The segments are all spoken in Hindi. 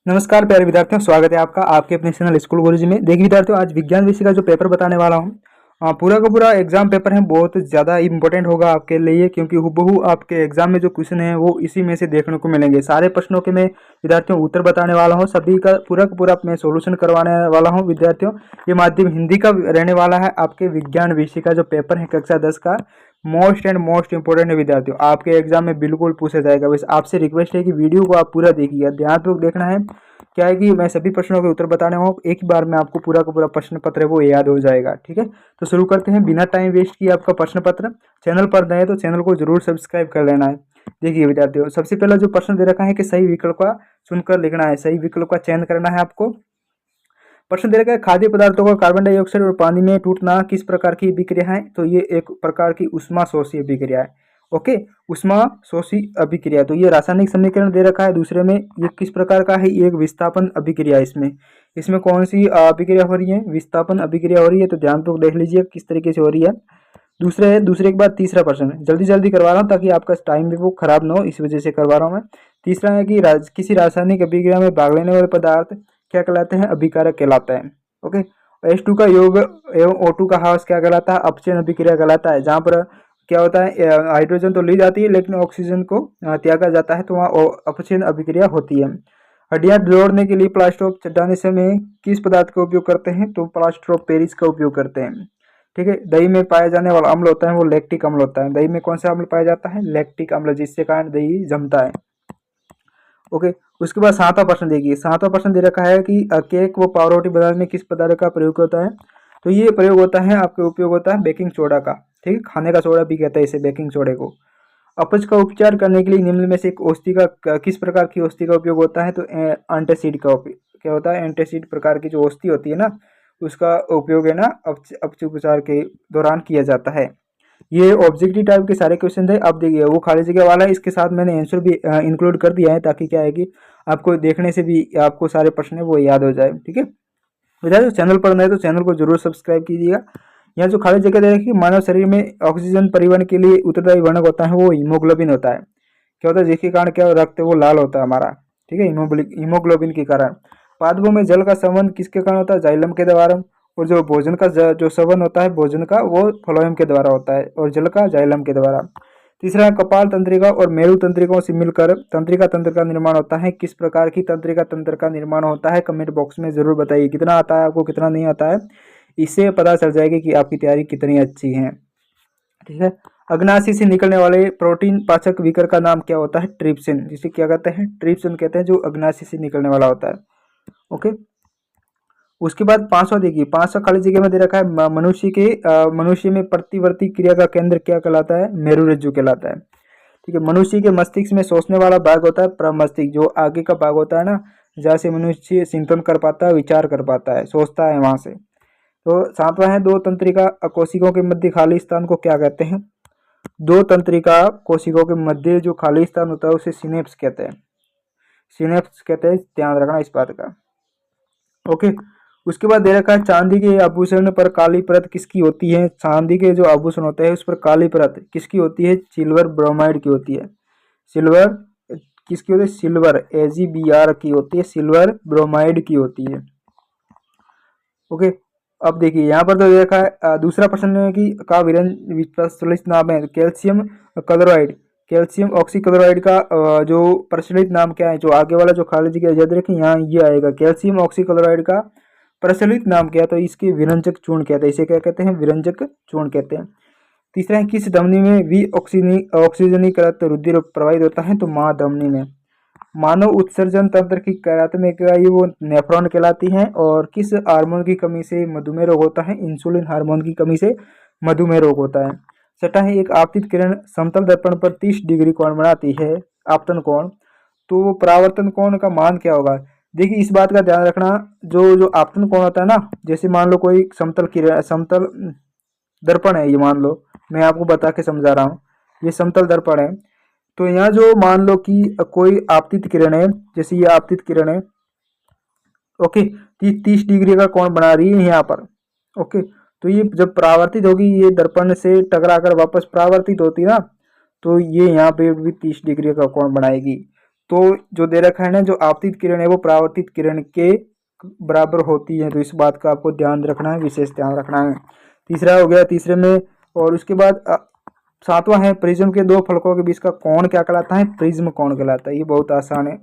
नमस्कार प्यारे विद्यार्थियों, स्वागत है आपका आपके अपने चैनल स्कूल गुरुजी में। देखिए विद्यार्थियों, आज विज्ञान विषय का जो पेपर बताने वाला हूँ, पूरा का पूरा एग्जाम पेपर है, बहुत ज़्यादा इंपॉर्टेंट होगा आपके लिए, क्योंकि हूबहू आपके एग्जाम में जो क्वेश्चन है वो इसी में से देखने को मिलेंगे। सारे प्रश्नों के मैं विद्यार्थियों उत्तर बताने वाला हूँ, सभी का पूरा मैं सोल्यूशन करवाने वाला हूँ विद्यार्थियों। ये माध्यम हिंदी का रहने वाला है। आपके विज्ञान विषय का जो पेपर है कक्षा 10 का मोस्ट एंड मोस्ट इंपॉर्टेंट है विद्यार्थियों, आपके एग्जाम में बिल्कुल पूछा जाएगा। बस आपसे रिक्वेस्ट है कि वीडियो को आप पूरा देखिए, ध्यानपूर्वक देखना है। क्या है कि मैं सभी प्रश्नों के उत्तर बताने वाला हूँ, एक ही बार में आपको पूरा का पूरा प्रश्न पत्र है वो याद हो जाएगा। ठीक है, तो शुरू करते हैं बिना टाइम वेस्ट किए आपका प्रश्न पत्र। चैनल पर नए तो चैनल को जरूर सब्सक्राइब कर लेना है। देखिए विद्यार्थियों, सबसे पहला जो प्रश्न दे रखा है कि सही विकल्प का चुनकर लिखना है, सही विकल्प का चयन करना है आपको। प्रश्न दे रखा है खाद्य पदार्थों का कार्बन डाइऑक्साइड और पानी में टूटना किस प्रकार की अभिक्रिया है, तो ये एक प्रकार की उष्मा शोषी अभिक्रिया है। ओके, उष्मा शोषी अभिक्रिया, तो ये रासायनिक समीकरण दे रखा है। दूसरे में ये किस प्रकार का है, ये एक विस्थापन अभिक्रिया है। इसमें इसमें कौन सी अभिक्रिया हो रही है, विस्थापन अभिक्रिया हो रही है। तो ध्यानपूर्वक देख लीजिए किस तरीके से हो रही है। दूसरे के बाद तीसरा प्रश्न, जल्दी जल्दी करवा रहा हूँ ताकि आपका टाइम भी वो खराब ना हो, इस वजह से करवा रहा हूँ मैं। तीसरा है कि किसी रासायनिक अभिक्रिया में भाग लेने वाले पदार्थ क्या कहलाते हैं, अभिकारक कहलाता है। ओके, H2 का योग एवं O2 का ह्रास क्या कहलाता है, अपचयन अभिक्रिया कहलाता है। जहाँ पर क्या होता है, हाइड्रोजन तो ली जाती है लेकिन ऑक्सीजन को त्यागा जाता है, तो वहाँ अपचयन अभिक्रिया होती है। हड्डियां जोड़ने के लिए प्लास्टर ऑफ चट्टाने समय किस पदार्थ का उपयोग करते हैं, तो प्लास्टर ऑफ पेरिस का उपयोग करते हैं। ठीक है, दही में पाया जाने वाला अम्ल होता है वो लैक्टिक अम्ल होता है। दही में कौन सा अम्ल पाया जाता है, लैक्टिक अम्ल, जिससे कारण दही जमता है। ओके, उसके बाद सातवां प्रश्न देखिए। सातवां प्रश्न दे रखा है कि केक व पावरोटी बनाने में किस पदार्थ का प्रयोग होता है, तो ये प्रयोग होता है आपके उपयोग होता है बेकिंग सोडा का। ठीक है, खाने का सोडा भी कहते हैं इसे, बेकिंग सोडे को। अपच का उपचार करने के लिए निम्न में से एक औषधि का किस प्रकार की औषधि का उपयोग होता है, तो एंटासिड का उपयोग क्या होता है, एंटासिड प्रकार की जो औषधि होती है ना, उसका उपयोग है ना अपच उपचार के दौरान किया जाता है। ये ऑब्जेक्टिव टाइप के सारे क्वेश्चन थे। अब देखिए वो खाली जगह वाला है, इसके साथ मैंने आंसर भी इंक्लूड कर दिया है, ताकि क्या है कि आपको देखने से भी आपको सारे प्रश्न है वो याद हो जाए। ठीक है विद्यार्थियों, चैनल पर नए तो चैनल को जरूर सब्सक्राइब कीजिएगा। यहाँ जो खाली जगह दे रखी है, मानव शरीर में ऑक्सीजन परिवहन के लिए उत्तरदायी वर्णक होता है वो हीमोग्लोबिन होता है। क्या होता है, जिसके कारण क्या रक्त है वो लाल होता है हमारा। ठीक है, हीमोग्लोबिन के कारण। पादपों में जल का संवहन किसके कारण होता है, जाइलम के द्वारा। और जो भोजन का जो संवहन होता है भोजन का, वो फ्लोएम के द्वारा होता है, और जल का जाइलम के द्वारा। तीसरा है कपाल तंत्रिका और मेरु तंत्रिकाओं से मिलकर तंत्रिका तंत्र का निर्माण होता है। किस प्रकार की तंत्रिका तंत्र का निर्माण होता है, कमेंट बॉक्स में जरूर बताइए। कितना आता है आपको, कितना नहीं आता है, इससे पता चल जाएगी कि आपकी तैयारी कितनी अच्छी है। ठीक है, अग्नाशय से निकलने वाले प्रोटीन पाचक विकर का नाम क्या होता है, ट्रिप्सिन, जिसे क्या कहते हैं, ट्रिप्सिन कहते हैं, जो अग्नाशय से निकलने वाला होता है। ओके, उसके बाद पांचवा देखिए, पांचवा खाली जगह में दे रखा है मनुष्य में प्रतिवर्ती क्रिया का केंद्र क्या कहलाता है, मेरुरज्जु कहलाता है। ठीक है, मनुष्य के मस्तिष्क में सोचने वाला भाग होता है प्रमस्तिष्क, जो आगे का भाग होता है ना, जहाँ से मनुष्य चिंतन कर पाता है, विचार कर पाता है, सोचता है वहां से। तो सातवां है दो तंत्रिका कोशिकाओं के मध्य खाली स्थान को क्या कहते हैं, दो तंत्रिका कोशिकाओं के मध्य जो खाली स्थान होता है उसे सिनेप्स कहते हैं। सिनेप्स कहते हैं, ध्यान रखना इस बात का। ओके, उसके बाद दे रखा है चांदी के आभूषण पर काली परत किसकी होती है, चांदी के जो आभूषण होते हैं उस पर काली परत किसकी होती है, सिल्वर ब्रोमाइड की होती है। सिल्वर किसकी होती है, सिल्वर AgBr की होती है, सिल्वर ब्रोमाइड की होती है। ओके, अब देखिए यहाँ पर तो देखा है दूसरा प्रश्न है कि का प्रचलित नाम है, कैल्शियम क्लोराइड, कैल्शियम ऑक्सीक्लोराइड का जो प्रचलित नाम क्या है, जो आगे वाला जो खाली जगह याद रखें यहाँ ये आएगा, कैल्शियम ऑक्सीक्लोराइड का प्रचलित नाम क्या है, तो इसके विरंजक चूर्ण कहते हैं, इसे क्या कहते हैं, विरंजक चूर्ण कहते हैं। तीसरा है किस धमनी में ऑक्सीजनीकृत रुधिर प्रवाहित होता है, तो महाधमनी में। मानव उत्सर्जन तंत्र की कार्यात्मक इकाई वो नेफ्रॉन कहलाती है। और किस हार्मोन की कमी से मधुमेह रोग होता है, इंसुलिन हार्मोन की कमी से मधुमेह रोग होता है। छठा है एक आपतित किरण समतल दर्पण पर 30 डिग्री कोण बनाती है, आपतन कोण, तो वो परावर्तन कोण का मान क्या होगा। देखिए इस बात का ध्यान रखना, जो जो आपतन कोण होता है ना, जैसे मान लो कोई समतल किरण, समतल दर्पण है, ये मान लो मैं आपको बता के समझा रहा हूँ, ये समतल दर्पण है। तो यहाँ जो मान लो कि कोई आपतित किरण है, जैसे ये आपतित किरण है, ओके, 30 डिग्री का कोण बना रही है यहाँ पर। ओके, तो ये जब परावर्तित होगी, ये दर्पण से टकरा कर वापस परावर्तित होती है ना, तो ये यहाँ पे भी 30 डिग्री का कोण बनाएगी। तो जो दे रखा है ना, जो आपतित किरण है वो परावर्तित किरण के बराबर होती है। तो इस बात का आपको ध्यान रखना है, विशेष ध्यान रखना है। तीसरा हो गया, तीसरे में। और उसके बाद सातवां है, प्रिज्म के दो फलकों के बीच का कोण क्या कहलाता है? प्रिज्म कोण कहलाता है। ये बहुत आसान है।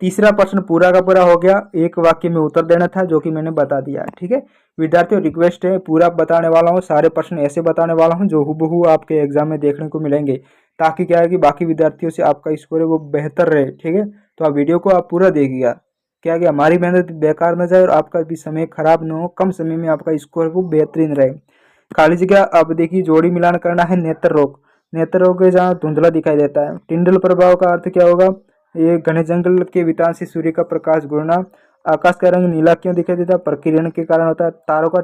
तीसरा प्रश्न पूरा का पूरा हो गया, एक वाक्य में उत्तर देना था, जो कि मैंने बता दिया। ठीक है विद्यार्थियों, रिक्वेस्ट है पूरा बताने वाला हूँ, सारे प्रश्न ऐसे बताने वाला हूँ जो हुबहू आपके एग्जाम में देखने को मिलेंगे, ताकि क्या है कि बाकी विद्यार्थियों से आपका स्कोर है वो बेहतर रहे। ठीक है, तो आप वीडियो को आप पूरा देखिएगा, क्या कि हमारी मेहनत बेकार न जाए और आपका भी समय खराब न हो, कम समय में आपका स्कोर वो बेहतरीन रहे। खाली जगह अब देखिए, जोड़ी मिलान करना है नेत्र रोग। नेत्र रोग जहाँ धुंधला दिखाई देता है। टिंडल प्रभाव का अर्थ क्या होगा? ये घने जंगल के वितान से सूर्य का प्रकाश गुणना। आकाश का रंग नीला क्यों दिखाई देता है? प्रकिरण के कारण होता है। तारों का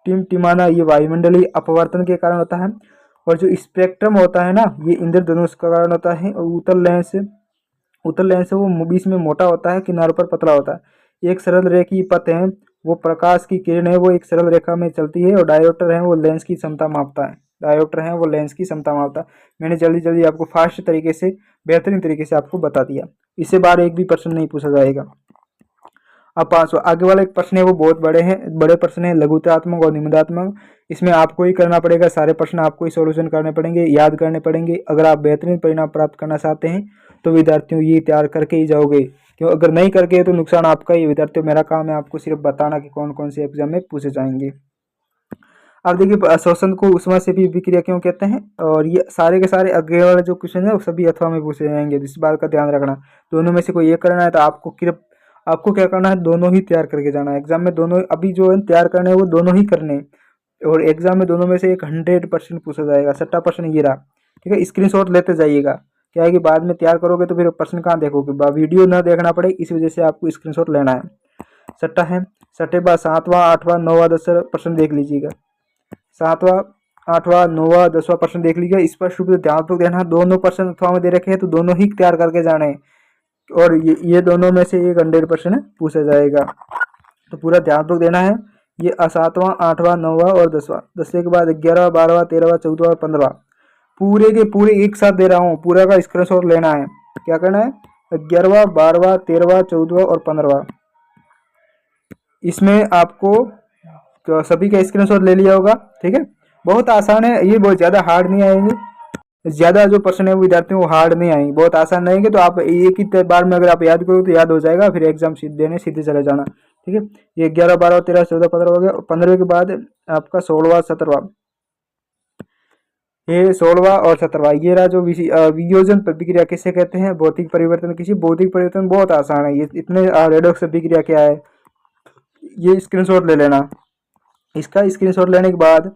टिमटिमाना ये वायुमंडलीय अपवर्तन के कारण होता है। और जो स्पेक्ट्रम होता है ना, ये इंद्रधनुष का कारण होता है। और उत्तल लेंस वो बीच में मोटा होता है, किनारों पर पतला होता है। एक सरल रेखीय पथ है, वो प्रकाश की किरण है वो एक सरल रेखा में चलती है। और डायोप्टर है वो लेंस की क्षमता मापता है। डायोप्टर है वो लेंस की क्षमता मापता है। मैंने जल्दी जल्दी आपको फास्ट तरीके से, बेहतरीन तरीके से आपको बता दिया। इससे बाहर एक भी प्रश्न नहीं पूछा जाएगा। अब 500 आगे वाला एक प्रश्न है वो बहुत बड़े प्रश्न है, लघुतात्मक और निबंधात्मक। इसमें आपको ही करना पड़ेगा, सारे प्रश्न आपको ही सॉल्यूशन करने पड़ेंगे, याद करने पड़ेंगे। अगर आप बेहतरीन परिणाम प्राप्त करना चाहते हैं तो विद्यार्थियों ये तैयार करके ही जाओगे, क्यों अगर नहीं करके तो नुकसान आपका ही। विद्यार्थियों, मेरा काम है आपको सिर्फ बताना कि कौन कौन से एग्जाम में पूछे जाएंगे। अब देखिए, श्वसन को ऊष्मा से भी विक्रिया क्यों कहते हैं? और ये सारे के सारे आगे वाले जो क्वेश्चन है वो सभी अथवा में पूछे जाएंगे, इस बात का ध्यान रखना। दोनों में से कोई एक करना है तो आपको क्या करना है, दोनों ही तैयार करके जाना है एग्जाम में। दोनों अभी जो है तैयार करने हैं वो दोनों ही करने हैं, और एग्जाम में दोनों में से एक 100% पूछा जाएगा। 6वां प्रश्न ये रहा। ठीक है, स्क्रीनशॉट लेते जाइएगा। क्या है कि बाद में तैयार करोगे तो फिर प्रश्न कहाँ देखोगे, वीडियो ना देखना पड़े, इस वजह से आपको स्क्रीनशॉट लेना है। 6वां है, 6वें बाद 7वां 8वां 9वां 10वां प्रश्न देख लीजिएगा। 7वां 8वां 9वां 10वां प्रश्न देख लीजिएगा। स्पष्ट रूप से ध्यानपूर्वक देना। दोनों प्रश्न अथवा में दे रखे हैं तो दोनों ही तैयार करके जाने हैं, और ये दोनों में से एक 100% पूछा जाएगा, तो पूरा ध्यानपूर्वक देना है। ये 7वां 8वां 9वां और 10वां, 10वें के बाद 11वां 12वां 13वां 14वां और 15वां पूरे के पूरे एक साथ दे रहा हूँ, पूरा का स्क्रीनशॉट लेना है। क्या करना है? 11वां 12वां 13वां 14वां और 15वां, इसमें आपको तो सभी का स्क्रीनशॉट ले लिया होगा। ठीक है, बहुत आसान है ये, बहुत ज़्यादा हार्ड नहीं आएंगे। ज़्यादा जो प्रश्न है वो विद्यार्थियों को हार्ड नहीं आएंगे, बहुत आसान रहेंगे। तो आप एक ही बार में अगर आप याद करो तो याद हो जाएगा, फिर एग्जाम देने सीधे चले जाना। ठीक है, ये 11 12 13 14 15 हो गया। 15वें के बाद आपका 16वां 17वां, ये 16वां और 17वां, ये रहा जो वियोजन प्रतिक्रिया किसे कहते हैं? भौतिक परिवर्तन। किसी भौतिक परिवर्तन बहुत आसान है ये, इतने रेडॉक्स प्रतिक्रिया क्या है ये स्क्रीनशॉट ले लेना। इसका स्क्रीनशॉट लेने के बाद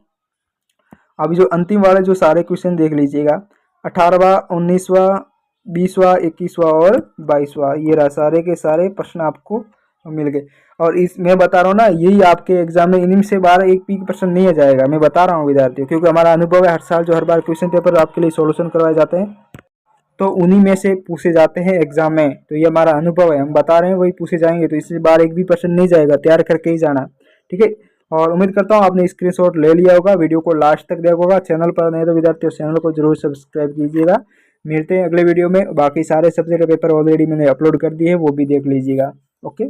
अभी जो अंतिम वाले जो सारे क्वेश्चन देख लीजिएगा, 18वां 19वां 20वां 21वां और 22वां, ये रहा सारे के सारे प्रश्न आपको मिल गए। और इस मैं बता रहा हूँ ना, यही आपके एग्जाम में इन्हीं से 12 एक भी प्रश्न नहीं आ जाएगा, मैं बता रहा हूँ विद्यार्थियों, क्योंकि हमारा अनुभव है, हर साल जो हर बार क्वेश्चन पेपर आपके लिए सॉल्यूशन करवाए जाते हैं तो उन्हीं में से पूछे जाते हैं एग्जाम में। तो ये हमारा अनुभव है, हम बता रहे हैं वही पूछे जाएंगे, तो इस बार एक भी प्रश्न नहीं जाएगा, तैयार करके ही जाना। ठीक है, और उम्मीद करता हूँ आपने स्क्रीनशॉट ले लिया होगा, वीडियो को लास्ट तक देखा होगा। चैनल पर नहीं तो विद्यार्थियों चैनल को जरूर सब्सक्राइब कीजिएगा। मिलते हैं अगले वीडियो में। बाकी सारे सब्जेक्ट पेपर ऑलरेडी मैंने अपलोड कर दिए हैं, वो भी देख लीजिएगा। ओके।